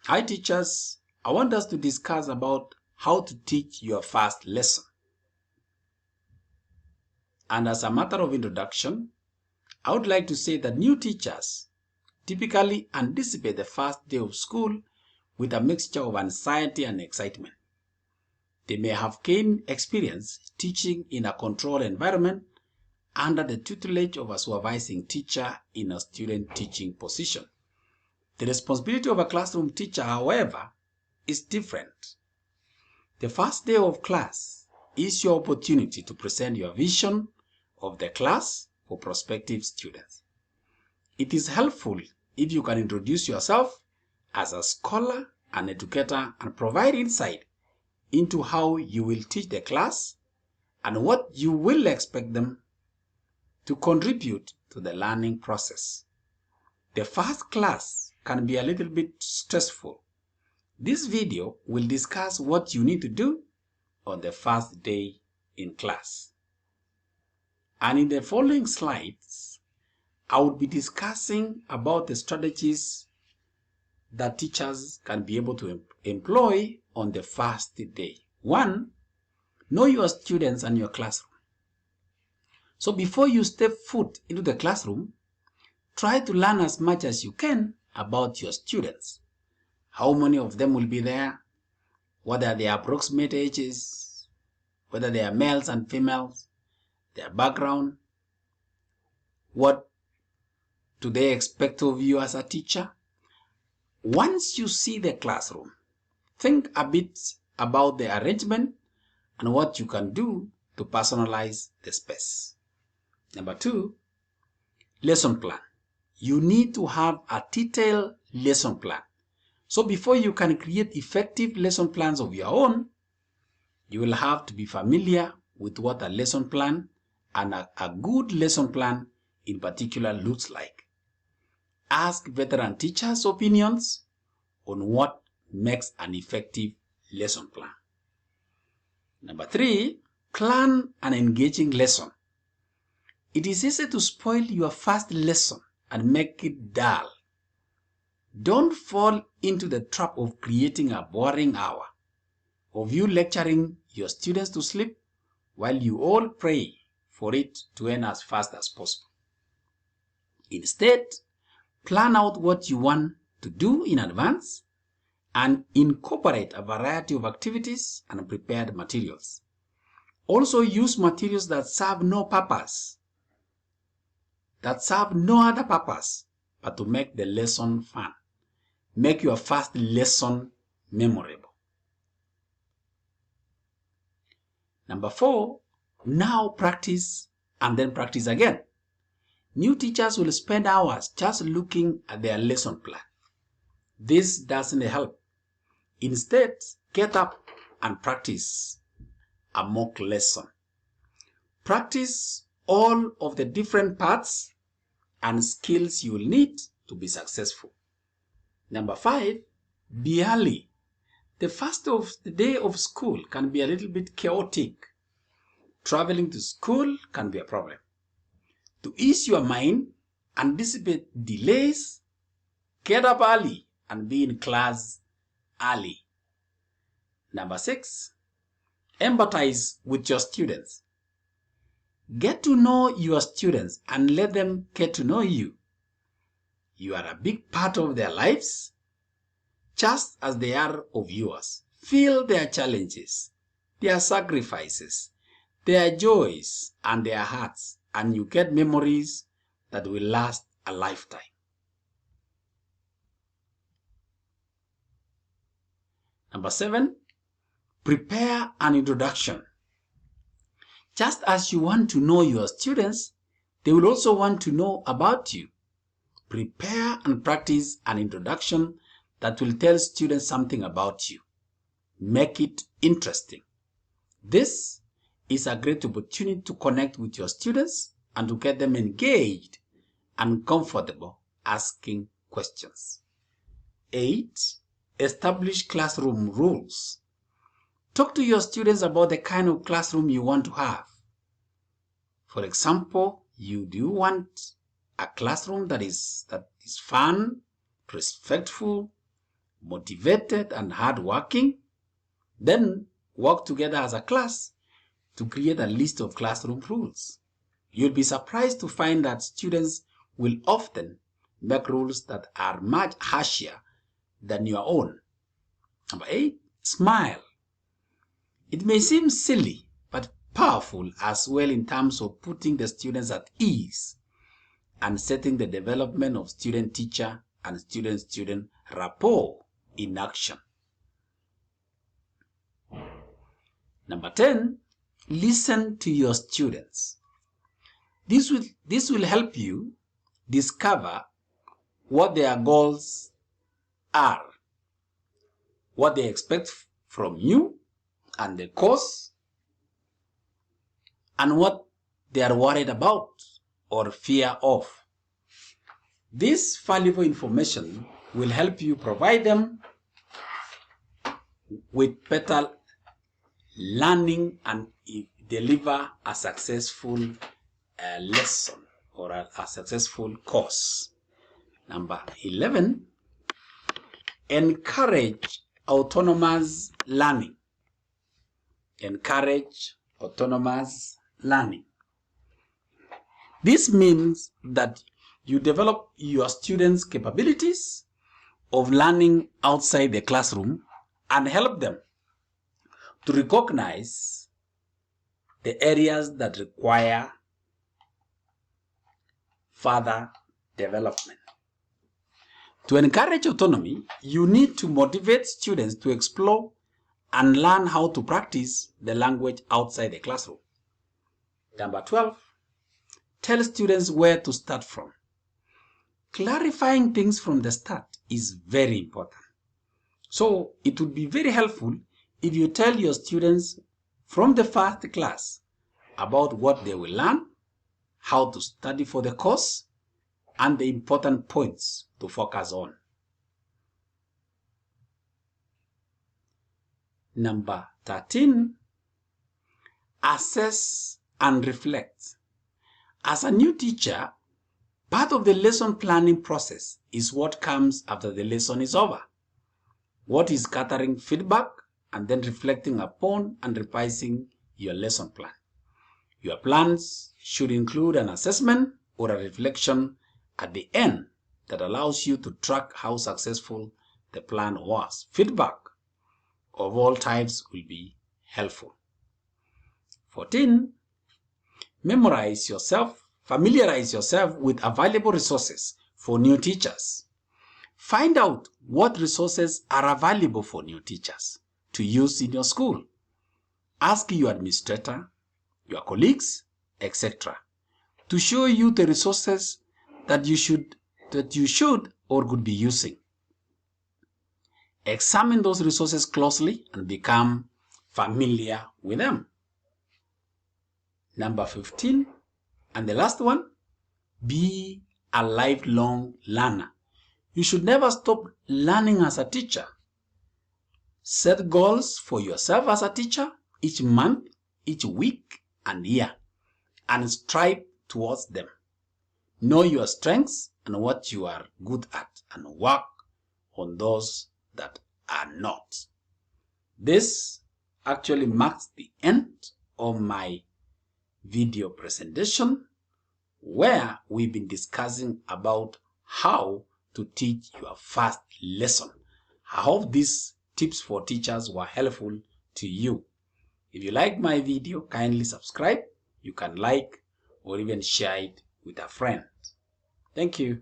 Hi teachers, I want us to discuss about how to teach your first lesson. And as a matter of introduction, I would like to say that new teachers typically anticipate the first day of school with a mixture of anxiety and excitement. They may have gained experience teaching in a controlled environment under the tutelage of a supervising teacher in a student teaching position. The responsibility of a classroom teacher, however, is different. The first day of class is your opportunity to present your vision of the class for prospective students. It is helpful if you can introduce yourself as a scholar and educator and provide insight into how you will teach the class and what you will expect them to contribute to the learning process. The first class can be a little bit stressful. This video will discuss what you need to do on the first day in class. And in the following slides, I will be discussing about the strategies that teachers can be able to employ on the first day. 1, know your students and your classroom. So before you step foot into the classroom, try to learn as much as you can about your students. How many of them will be there? What are their approximate ages? Whether they are males and females? Their background? What do they expect of you as a teacher? Once you see the classroom, think a bit about the arrangement and what you can do to personalize the space. Number 2, lesson plan. You need to have a detailed lesson plan. So before you can create effective lesson plans of your own, you will have to be familiar with what a lesson plan and a good lesson plan in particular looks like. Ask veteran teachers' opinions on what makes an effective lesson plan. Number 3, plan an engaging lesson. It is easy to spoil your first lesson and make it dull. Don't fall into the trap of creating a boring hour, of you lecturing your students to sleep while you all pray for it to end as fast as possible. Instead, plan out what you want to do in advance and incorporate a variety of activities and prepared materials. Also use materials that serve no other purpose but to make the lesson fun. Make your first lesson memorable. Number 4, now practice and then practice again. New teachers will spend hours just looking at their lesson plan. This doesn't help. Instead, get up and practice a mock lesson. Practice all of the different parts and skills you will need to be successful. Number 5, be early. The first of the day of school can be a little bit chaotic. Traveling to school can be a problem. To ease your mind, anticipate delays, get up early and be in class early. Number 6, empathize with your students. Get to know your students and let them get to know you. You are a big part of their lives, just as they are of yours. Feel their challenges, their sacrifices, their joys, and their hearts, and you get memories that will last a lifetime. Number 7, prepare an introduction. Just as you want to know your students, they will also want to know about you. Prepare and practice an introduction that will tell students something about you. Make it interesting. This is a great opportunity to connect with your students and to get them engaged and comfortable asking questions. 8, establish classroom rules. Talk to your students about the kind of classroom you want to have. For example, do you want a classroom that is fun, respectful, motivated and hardworking, then work together as a class to create a list of classroom rules. You'll be surprised to find that students will often make rules that are much harsher than your own. Number 8, smile. It may seem silly, but powerful as well in terms of putting the students at ease and setting the development of student-teacher and student-student rapport in action. Number 10, listen to your students. This will help you discover what their goals are, what they expect from you and the course, and what they are worried about or fear of. This valuable information will help you provide them with better learning and deliver a successful lesson or a successful course. Number 11, encourage autonomous learning. Encourage autonomous learning. This means that you develop your students' capabilities of learning outside the classroom and help them to recognize the areas that require further development. To encourage autonomy, you need to motivate students to explore and learn how to practice the language outside the classroom. Number 12, tell students where to start from. Clarifying things from the start is very important. So it would be very helpful if you tell your students from the first class about what they will learn, how to study for the course, and the important points to focus on. Number 13, assess and reflect. As a new teacher, part of the lesson planning process is what comes after the lesson is over. What is gathering feedback and then reflecting upon and revising your lesson plan. Your plans should include an assessment or a reflection at the end that allows you to track how successful the plan was. Feedback of all types will be helpful. 14, familiarize yourself with available resources for new teachers. Find out what resources are available for new teachers to use in your school. Ask your administrator, your colleagues, etc. to show you the resources that you should or could be using. Examine those resources closely and become familiar with them. Number 15, and the last one, be a lifelong learner. You should never stop learning as a teacher. Set goals for yourself as a teacher each month, each week, and year, and strive towards them. Know your strengths and what you are good at, and work on those that are not. This actually marks the end of my video presentation, where we've been discussing about how to teach your first lesson. I hope these tips for teachers were helpful to you. If you like my video, kindly subscribe. You can like or even share it with a friend. Thank you.